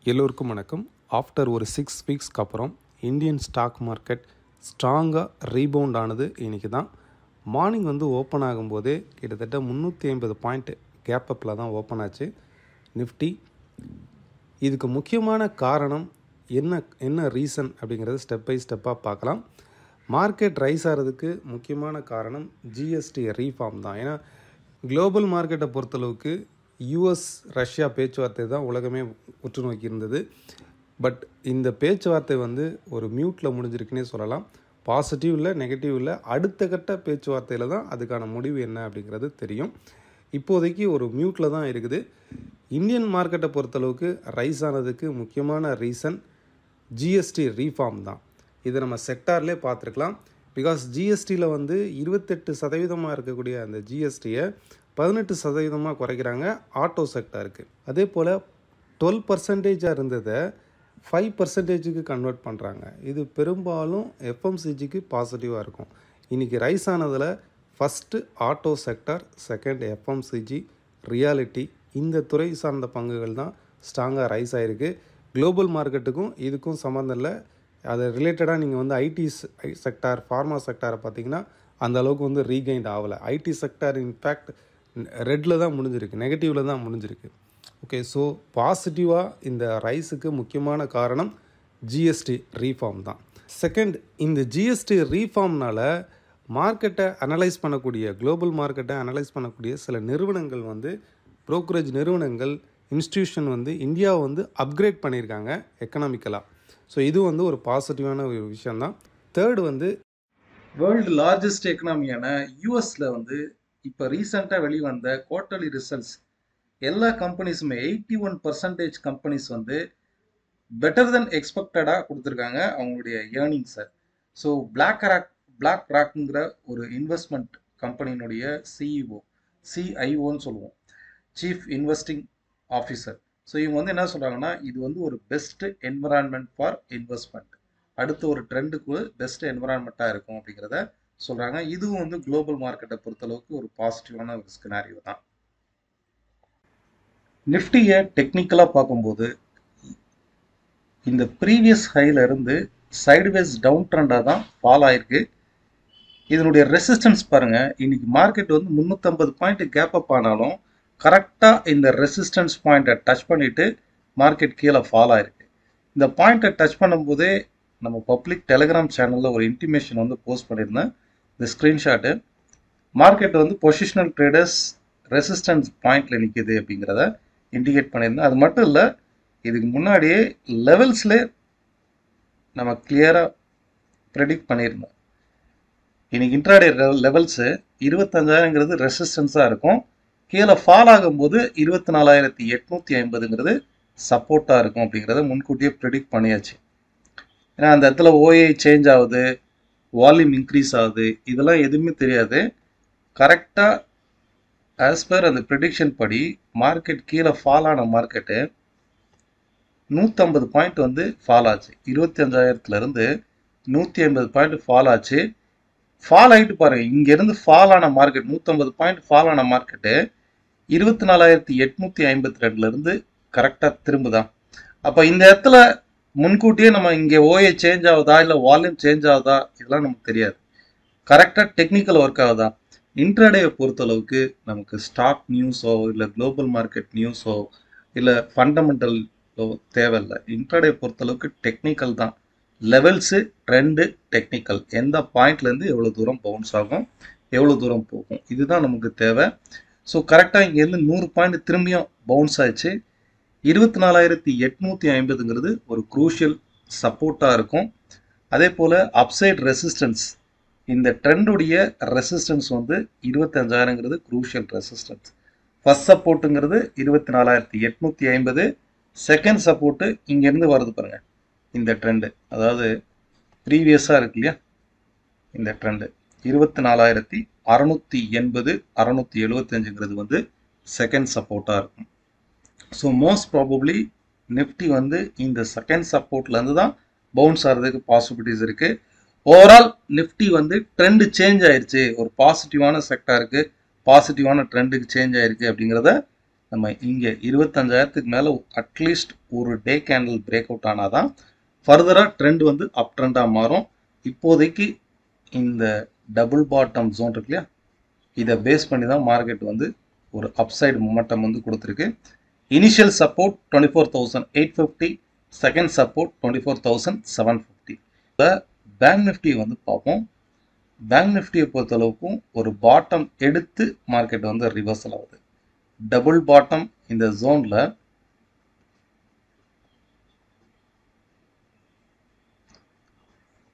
எல்லோருக்கும் வணக்கம். ஆஃப்டர் ஒரு 6 வீக்ஸ்க்கு அப்புறம் இந்தியன் ஸ்டாக் மார்க்கெட் ஸ்ட்ராங்காக ரீபவுண்ட் ஆனது இன்றைக்கி தான். மார்னிங் ஓப்பன் ஆகும்போதே கிட்டத்தட்ட 350 பாயிண்ட் கேப் அப்பில் தான் ஓப்பன் ஆச்சு நிஃப்டி. இதுக்கு முக்கியமான காரணம் என்ன ரீசன் அப்படிங்கிறது ஸ்டெப் பை ஸ்டெப்பாக பார்க்கலாம். மார்க்கெட் ரைஸ் ஆகிறதுக்கு முக்கியமான காரணம் ஜிஎஸ்டி ரீஃபார்ம் தான். ஏன்னா குளோபல் மார்க்கெட்டை பொறுத்தளவுக்கு யூஎஸ் ரஷ்யா பேச்சுவார்த்தை தான் உலகமே உற்று நோக்கி இருந்தது. பட் இந்த பேச்சுவார்த்தை ஒரு மியூட்டில் முடிஞ்சிருக்குன்னே சொல்லலாம். பாசிட்டிவ் இல்லை, நெகட்டிவ் இல்லை, அடுத்த கட்ட பேச்சுவார்த்தையில் தான் அதுக்கான முடிவு என்ன அப்படிங்கிறது தெரியும். இப்போதைக்கு ஒரு மியூட்டில் தான் இருக்குது. இந்தியன் மார்க்கெட்டை பொறுத்தளவுக்கு ரைஸ் ஆனதுக்கு முக்கியமான ரீசன் ஜிஎஸ்டி ரீஃபார்ம் தான். இதை நம்ம செக்டார்லேயே பார்த்துருக்கலாம். பிகாஸ் ஜிஎஸ்டியில் 28% இருக்கக்கூடிய அந்த ஜிஎஸ்டியை 18% குறைக்கிறாங்க ஆட்டோ செக்டாருக்கு. அதே போல் 12% இருந்ததை 5% கன்வெர்ட் பண்ணுறாங்க. இது பெரும்பாலும் எஃப்எம்சிஜிக்கு பாசிட்டிவாக இருக்கும். இன்றைக்கி ரைஸ் ஆனதில் first auto sector, second FMCG, reality, இந்த துறை சார்ந்த பங்குகள் தான் ஸ்ட்ராங்காக ரைஸ் ஆகிருக்கு. குளோபல் மார்க்கெட்டுக்கும் இதுக்கும் சம்மந்தம் இல்லை. அதை ரிலேட்டடாக நீங்கள் ஐடி செக்டார், ஃபார்மா செக்டாரை பார்த்தீங்கன்னா அந்த அளவுக்கு ரீகெயின்ட் ஆகலை. ஐடி செக்டார் இன்ஃபேக்ட் ரெட்டில் தான் முடிஞ்சிருக்கு, நெகட்டிவில் தான் முடிஞ்சிருக்கு. ஓகே, ஸோ பாசிட்டிவாக இந்த ரைஸுக்கு முக்கியமான காரணம் ஜிஎஸ்டி ரீஃபார்ம் தான். செகண்ட், இந்த ஜிஎஸ்டி ரீஃபார்ம்னால் மார்க்கெட்டை அனலைஸ் பண்ணக்கூடிய, குளோபல் மார்க்கெட்டை அனலைஸ் பண்ணக்கூடிய சில நிறுவனங்கள் ப்ரோக்கரேஜ் நிறுவனங்கள், இன்ஸ்டிடியூஷன் இந்தியாவை அப்கிரேட் பண்ணியிருக்காங்க எக்கனாமிக்கலாக. ஸோ இது ஒரு பாசிட்டிவான ஒரு விஷயந்தான். தேர்டு வேர்ல்டு லார்ஜஸ்ட் எக்கனாமியான யூஎஸில் இப்போ ரீசெண்டாக வெளிவந்த குவார்ட்டர்லி ரிசல்ட்ஸ் எல்லா கம்பெனிஸுமே 81% கம்பெனிஸ் பெட்டர் தென் எக்ஸ்பெக்டடாக கொடுத்துருக்காங்க அவங்களுடைய ஏர்னிங்ஸை. ஸோ பிளாக் ராக்ங்கிற ஒரு இன்வெஸ்ட்மெண்ட் கம்பெனியினுடைய சிஐஓன்னு சொல்லுவோம், சீஃப் இன்வெஸ்டிங் ஆஃபீஸர். ஸோ இவங்க என்ன சொல்கிறாங்கன்னா, இது ஒரு பெஸ்ட் என்விரான்மெண்ட் ஃபார் இன்வெஸ்ட்மெண்ட், அடுத்த ஒரு ட்ரெண்டுக்கு பெஸ்ட் என்விரான்மெண்ட்டாக இருக்கும் அப்படிங்கிறத சொல்கிறாங்க. இதுவும் குளோபல் மார்க்கெட்டை பொறுத்தளவுக்கு ஒரு பாசிட்டிவான ஒரு ஸ்கினாரியோ தான். நிஃப்டியை டெக்னிக்கலாக பார்க்கும்போது இந்த ப்ரீவியஸ் ஹைல இருந்து சைடுவேஸ் டவுன் ட்ரெண்டாக தான் ஃபால் ஆயிருக்கு. இதனுடைய ரெசிஸ்டன்ஸ் பாருங்கள், இன்னைக்கு மார்க்கெட் 350 பாயிண்ட் கேப் அப் ஆனாலும் கரெக்டாக இந்த ரெசிஸ்டன்ஸ் பாயிண்ட்டை டச் பண்ணிவிட்டு மார்க்கெட் கீழே ஃபால் ஆயிருக்கு. இந்த பாயிண்ட்டை டச் பண்ணும்போதே நம்ம பப்ளிக் டெலிகிராம் சேனலில் ஒரு இன்டிமேஷன் போஸ்ட் பண்ணியிருந்தேன். இந்த screenshot market positional traders resistance பாயிண்டில் நிற்கிது அப்படிங்கிறத இண்டிகேட் பண்ணியிருந்தேன். அது மட்டும் இல்லை, இதுக்கு முன்னாடியே லெவல்ஸ்லேயே நம்ம கிளியராக ப்ரெடிக்ட் பண்ணியிருந்தோம். இன்னைக்கு இன்ட்ராடே லெவல்ஸு 25,000ங்கிறது ரெசிஸ்டன்ஸாக இருக்கும். கீழே ஃபால் ஆகும்போது 24,850ங்கிறது சப்போர்ட்டாக இருக்கும் அப்படிங்கிறத முன்கூட்டியே ப்ரெடிக்ட் பண்ணியாச்சு. ஏன்னா அந்த இடத்துல ஓஏ சேஞ்ச் ஆகுது, வால்யூம் இன்க்ரீஸ் ஆகுது, இதெல்லாம் எதுவுமே தெரியாது. கரெக்டாக ஆஸ் பர் அந்த ப்ரெடிக்ஷன் படி மார்க்கெட் கீழே ஃபால் ஆன மார்க்கெட்டு 150 பாயிண்ட் ஃபால் ஆச்சு. 25,000லேருந்து 150 பாயிண்ட் ஃபால் ஆச்சு. ஃபால் ஆகிட்டு பாருங்கள், இங்கேருந்து ஃபால் ஆன மார்க்கெட் 150 பாயிண்ட் ஃபால் ஆன மார்க்கெட்டு 24,852லேருந்து கரெக்டாக திரும்புதான். அப்போ இந்த இடத்துல முன்கூட்டியே நம்ம இங்கே ஓஏ சேஞ்ச் ஆகுதா இல்லை வால்யூம் சேஞ்ச் ஆகுதா இதெல்லாம் நமக்கு தெரியாது. கரெக்டாக டெக்னிக்கல் ஒர்க் ஆகுதா. இன்ட்ராடேயை பொறுத்தளவுக்கு நமக்கு ஸ்டாக் நியூஸோ இல்லை குளோபல் மார்க்கெட் நியூஸோ இல்லை ஃபண்டமெண்டலோ தேவையில்லை. இன்ட்ராடே பொறுத்தளவுக்கு டெக்னிக்கல் தான். லெவல்ஸு, ட்ரெண்டு, டெக்னிக்கல், எந்த பாயிண்ட்லேருந்து எவ்வளோ தூரம் பவுன்ஸ் ஆகும், எவ்வளோ தூரம் போகும், இதுதான் நமக்கு தேவை. ஸோ கரெக்டாக இங்கேருந்து 100 பாயிண்ட் திரும்பியும் பவுன்ஸ் ஆயிடுச்சு. 24,850ங்கிறது ஒரு குரூஷியல் சப்போர்ட்டாக இருக்கும். அதே போல் அப்சைட் ரெசிஸ்டன்ஸ், இந்த ட்ரெண்டுடைய ரெசிஸ்டன்ஸ் 25,000ங்கிறது குரூஷியல் ரெசிஸ்டன்ஸ். ஃபர்ஸ்ட் சப்போர்ட்டுங்கிறது 24,850. செகண்ட் சப்போர்ட்டு இங்கேருந்து வருது பாருங்கள், இந்த ட்ரெண்டு, அதாவது ப்ரீவியஸாக இருக்கு இல்லையா, இந்த ட்ரெண்டு 24,680, 675ங்கிறது செகண்ட் சப்போர்ட்டாக இருக்கும். ஸோ மோஸ்ட் ப்ராபப்ளி நிஃப்டி இந்த செகண்ட் சப்போர்ட்லேருந்து தான் பவுன்ஸ் ஆகிறதுக்கு பாசிபிலிட்டிஸ் இருக்குது. ஓவரால் நிஃப்டி ட்ரெண்டு சேஞ்ச் ஆயிடுச்சு, ஒரு பாசிட்டிவான செக்டாருக்கு, பாசிட்டிவான ட்ரெண்டுக்கு சேஞ்ச் ஆயிருக்கு அப்படிங்கிறத நம்ம இங்கே 25,000க்கு மேலே அட்லீஸ்ட் ஒரு டே கேண்டில் பிரேக் அவுட் ஆனால் தான் ஃபர்தராக ட்ரெண்ட் வந்து அப் ட்ரெண்டாக மாறும். இப்போதைக்கு இந்த டபுள் பாட்டம் ஜோன் இருக்கு இல்லையா, இதை பேஸ் பண்ணி தான் மார்க்கெட் வந்து ஒரு அப்சைடு மொமெண்டம் வந்து கொடுத்துருக்கு. Initial support 24,850, second support 24,750. இப்போ பேங்க் நிஃப்டி வந்து பார்ப்போம். பேங்க் நிஃப்டியை பொறுத்தளவுக்கும் ஒரு பாட்டம் எடுத்து மார்க்கெட் வந்து ரிவர்சல் ஆகுது. டபுள் பாட்டம் இந்த ஜோனில்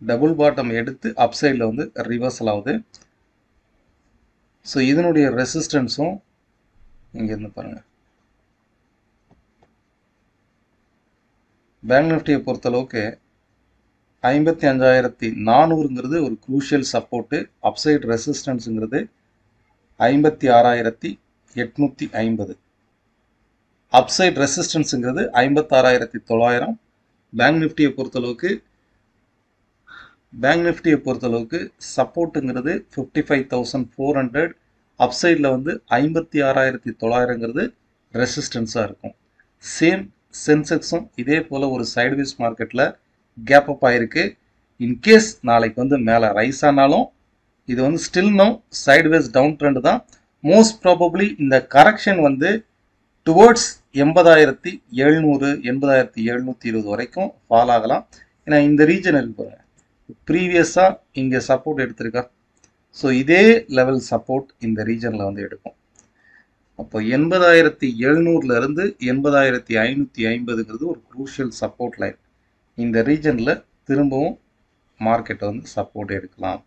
டபுள் பாட்டம் எடுத்து அப்சைடில் வந்து ரிவர்சல் ஆகுது. ஸோ இதனுடைய ரெசிஸ்டன்ஸும் இங்கேருந்து பாருங்கள். பேங்க் நிஃப்டியை பொறுத்தளவுக்கு 55,400ங்கிறது ஒரு குரூஷியல் சப்போர்ட்டு. அப்சைட் ரெசிஸ்டன்ஸுங்கிறது 56,850. அப்சைட் ரெசிஸ்டன்ஸுங்கிறது 56,900. பேங்க் நிஃப்டியை பொறுத்தளவுக்கு சப்போர்ட்டுங்கிறது 55,400. அப்சைடில் வந்து 56,900ங்கிறது ரெசிஸ்டன்ஸாக இருக்கும். சேம் சென்செக்ஸும் இதே போல் ஒரு சைட்வேஸ் மார்க்கெட்டில் கேப் அப் ஆகிருக்கு. இன்கேஸ் நாளைக்கு வந்து மேலே ரைஸ் ஆனாலும் இது வந்து still no sideways down trend தான். மோஸ்ட் ப்ராபப்ளி இந்த கரெக்ஷன் வந்து டுவர்ட்ஸ் 80,700 80,720 வரைக்கும் ஃபால் ஆகலாம். ஏன்னா இந்த ரீஜன் இருக்கு பாருங்க, ப்ரீவியஸாக இங்கே சப்போர்ட் எடுத்திருக்கா. ஸோ இதே லெவல் சப்போர்ட் இந்த ரீஜனில் வந்து எடுக்கும். அப்போ 80,700லேருந்து 80,550ங்கிறது ஒரு குரூஷியல் சப்போர்ட் லைன். இந்த ரீஜனில் திரும்பவும் மார்க்கெட்டை வந்து சப்போர்ட் எடுக்கலாம்.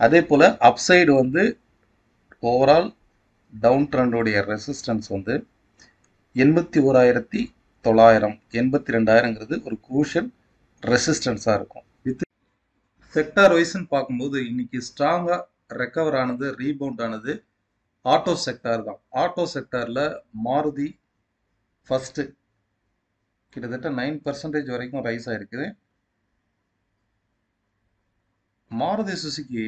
அதே போல் அப்சைடு வந்து ஓவரால் டவுன் ட்ரெண்டோடைய ரெசிஸ்டன்ஸ் வந்து 81,900 82,000ங்கிறது ஒரு குரூஷியல் ரெசிஸ்டன்ஸாக இருக்கும். வித் செக்டார் வைஸ்ன்னு பார்க்கும்போது இன்னைக்கு ஸ்ட்ராங்காக ரெக்கவர் ஆனது, ரீபவுண்ட் ஆனது ஆட்டோ செக்டார் தான். ஆட்டோ செக்டாரில் மாருதி ஃபஸ்ட்டு கிட்டத்தட்ட 9% வரைக்கும் ரைஸ் ஆகிருக்குது. மாருதி சுசுகி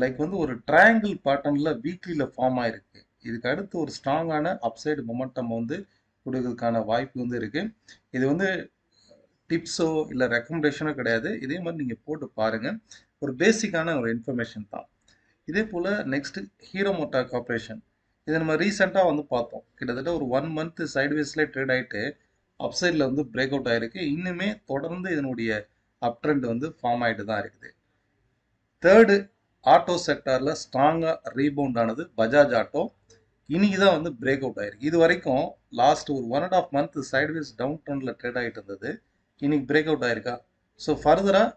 லைக் வந்து ஒரு ட்ரையாங்கிள் பேட்டர்னில் வீக்லியில் ஃபார்ம் ஆகிருக்கு. இதுக்கு அடுத்து ஒரு ஸ்ட்ராங்கான அப்சைடு மொமெண்டம் வந்து கொடுக்கறதுக்கான வாய்ப்பு வந்து இருக்குது. இது வந்து டிப்ஸோ இல்லை ரெக்கமெண்டேஷனோ கிடையாது. இதே மாதிரி நீங்கள் போட்டு பாருங்கள். ஒரு பேசிக்கான ஒரு இன்ஃபர்மேஷன் தான். இதே போல் நெக்ஸ்ட்டு ஹீரோ மோட்டார் கார்பரேஷன், இதை நம்ம ரீசெண்டாக வந்து பார்த்தோம். கிட்டத்தட்ட ஒரு 1 மந்த் சைட்வேஸ்லேயே ட்ரேட் ஆகிட்டு அப்சைடில் வந்து பிரேக் அவுட் ஆகிருக்கு. இன்னுமே தொடர்ந்து இதனுடைய அப் ட்ரெண்ட் வந்து ஃபார்ம் ஆகிட்டு தான் இருக்குது. தேர்டு ஆட்டோ செக்டாரில் ஸ்ட்ராங்காக ரீபவுண்ட் ஆனது பஜாஜ் ஆட்டோ. இன்னைக்கு தான் வந்து பிரேக் அவுட் ஆகிருக்கு. இது வரைக்கும் லாஸ்ட் ஒரு 1.5 மந்த் சைட்வேஸ் டவுன் ட்ரெண்டில் ட்ரேட் ஆகிட்டு இருந்தது. இன்னைக்கு பிரேக் அவுட் ஆயிருக்கா. ஸோ ஃபர்தராக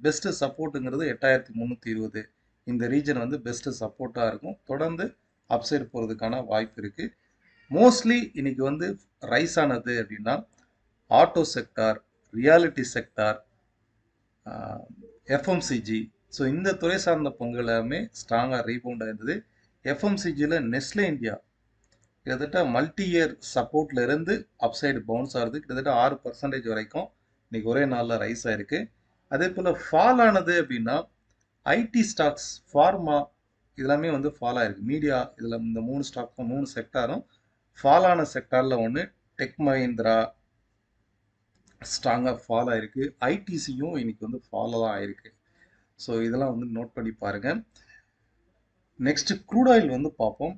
பெஸ்ட்டு சப்போர்ட்டுங்கிறது 8,320. இந்த ரீஜன் வந்து பெஸ்ட்டு சப்போர்ட்டாக இருக்கும். தொடர்ந்து அப்சைடு போகிறதுக்கான வாய்ப்பு இருக்குது. மோஸ்ட்லி இன்னைக்கு வந்து ரைஸ் ஆனது அப்படின்னா auto sector, reality sector, FMCG. So இந்த துறை சார்ந்த பங்குகள் எல்லாமே ஸ்ட்ராங்காக ரீபவுண்ட் ஆயிருந்தது. எஃப்எம்சிஜியில் நெஸ்லே இந்தியா கிட்டத்தட்ட மல்டி இயர் சப்போர்ட்ல இருந்து அப்சைடு பவுன்ஸ் ஆகுது. கிட்டத்தட்ட 6% வரைக்கும் இன்னைக்கு ஒரே நாளில் ரைஸ் ஆயிருக்கு. அதே போல் ஃபால் ஆனது அப்படின்னா ஐடி ஸ்டாக்ஸ், ஃபார்மா இதெல்லாமே வந்து ஃபால் ஆயிருக்கு. மீடியா இதில் இந்த 3 ஸ்டாக்கும் 3 செக்டாரும் ஃபால் ஆன செக்டாரில் ஒன்று. டெக் மஹிந்திரா ஸ்ட்ராங்காக ஃபால் ஆயிருக்கு. ஐடிசியும் இன்னைக்கு வந்து ஃபாலோ தான் ஆயிருக்கு. ஸோ இதெல்லாம் வந்து நோட் பண்ணி பாருங்கள். நெக்ஸ்ட் க்ரூட் ஆயில் வந்து பார்ப்போம்.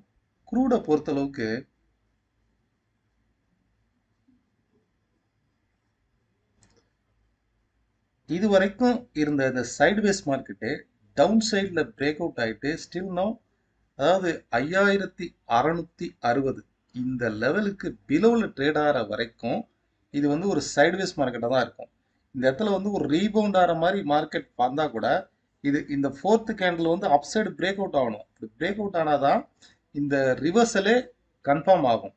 க்ரூடை பொறுத்தளவுக்கு இது வரைக்கும் இருந்த இந்த சைட்வேஸ் மார்க்கெட்டு டவுன் சைடில் பிரேக் அவுட் ஆகிட்டு ஸ்டில் நோ, அதாவது 5,660 இந்த லெவலுக்கு பிலோவில் ட்ரேட் ஆகிற வரைக்கும் இது வந்து ஒரு சைட்வேஸ் மார்க்கெட்டாக தான் இருக்கும். இந்த இடத்துல வந்து ஒரு ரீபவுண்ட் ஆகிற மாதிரி மார்க்கெட் வந்தால் கூட இது இந்த 4th கேண்டில் வந்து அப்சைடு பிரேக் அவுட் ஆகணும். பிரேக் அவுட் ஆனால் தான் இந்த ரிவர்சலே கன்ஃபார்ம் ஆகும்.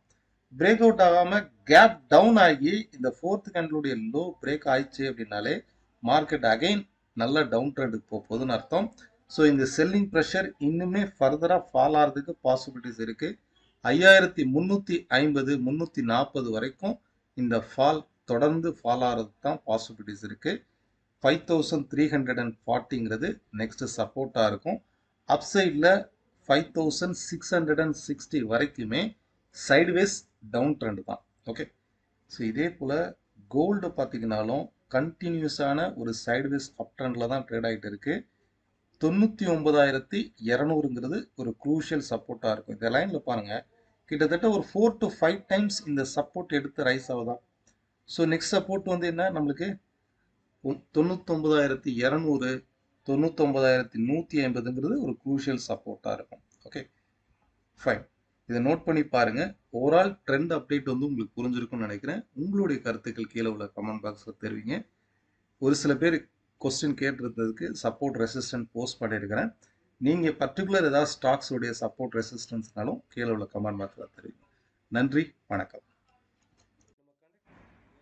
பிரேக் அவுட் ஆகாமல் கேப் டவுன் ஆகி இந்த 4th கேண்டிலுடைய லோ பிரேக் ஆயிடுச்சு அப்படின்னாலே மார்க்கெட் அகைன் நல்ல டவுன் ட்ரெண்டுக்கு போகுதுன்னு அர்த்தம். ஸோ இந்த செல்லிங் ப்ரெஷர் இன்னுமே ஃபர்தராக ஃபால் ஆகிறதுக்கு பாசிபிலிட்டிஸ் இருக்குது. 5,350 340 வரைக்கும் இந்த ஃபால் தொடர்ந்து ஃபால் ஆகிறதுக்கு தான் பாசிபிலிட்டிஸ் இருக்குது. 5,340ங்கிறது நெக்ஸ்ட் சப்போர்ட்டாக இருக்கும். அப்சைடில் 5660 வரைக்குமே சைட்வேஸ் டவுன் ட்ரெண்ட் தான். ஓகே, ஸோ இதே போல் கோல்டு பார்த்தீங்கன்னாலும் கண்டினியூஸான ஒரு சைட்வேஸ் அப் ட்ரெண்டில் தான் ட்ரேட் ஆகிட்டு இருக்கு. 99,200ங்கிறது ஒரு க்ரூஷியல் சப்போர்ட்டாக இருக்கும். இந்த லைனில் பாருங்கள், கிட்டத்தட்ட ஒரு 4 to 5 டைம்ஸ் இந்த சப்போர்ட் எடுத்து ரைஸ் ஆகுதான். ஸோ நெக்ஸ்ட் சப்போர்ட் வந்து என்ன, நம்மளுக்கு 99,200, 99,150ங்கிறது ஒரு க்ரூஷியல் சப்போர்ட்டாக இருக்கும். ஓகே ஃபைன், இதை நோட் பண்ணி பாருங்க. ஓவரால் ட்ரெண்ட் அப்டேட் வந்து உங்களுக்கு புரிஞ்சிருக்கும்னு நினைக்கிறேன். உங்களுடைய கருத்துக்கள் கீழே உள்ள கமெண்ட் பாக்ஸில் தெரிவிங்க. ஒரு சில பேர் கொஸ்டின் கேட்டிருந்ததுக்கு சப்போர்ட் ரெசிஸ்டன்ட் போஸ்ட் பண்ணியிருக்கிறேன். நீங்கள் பர்டிகுலர் ஏதாவது ஸ்டாக்ஸ் உடைய சப்போர்ட் ரெசிஸ்டன்ஸ்னாலும் கீழே உள்ள கமெண்ட் பாக்ஸில் தெரிவிங்க. நன்றி, வணக்கம்.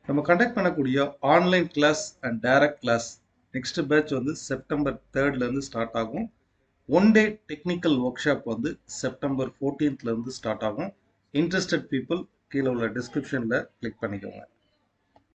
நம்ம கண்டக்ட் பண்ணக்கூடிய online class and direct class next batch வந்து செப்டம்பர் 3லேருந்து ஸ்டார்ட் ஆகும். 1 day டெக்னிக்கல் ஒர்க் ஷாப் வந்து செப்டம்பர் 14லேருந்து ஸ்டார்ட் ஆகும். இன்ட்ரெஸ்டட் பீப்புள் கீழே உள்ள டிஸ்கிரிப்ஷனில் கிளிக் பண்ணிக்கோங்க.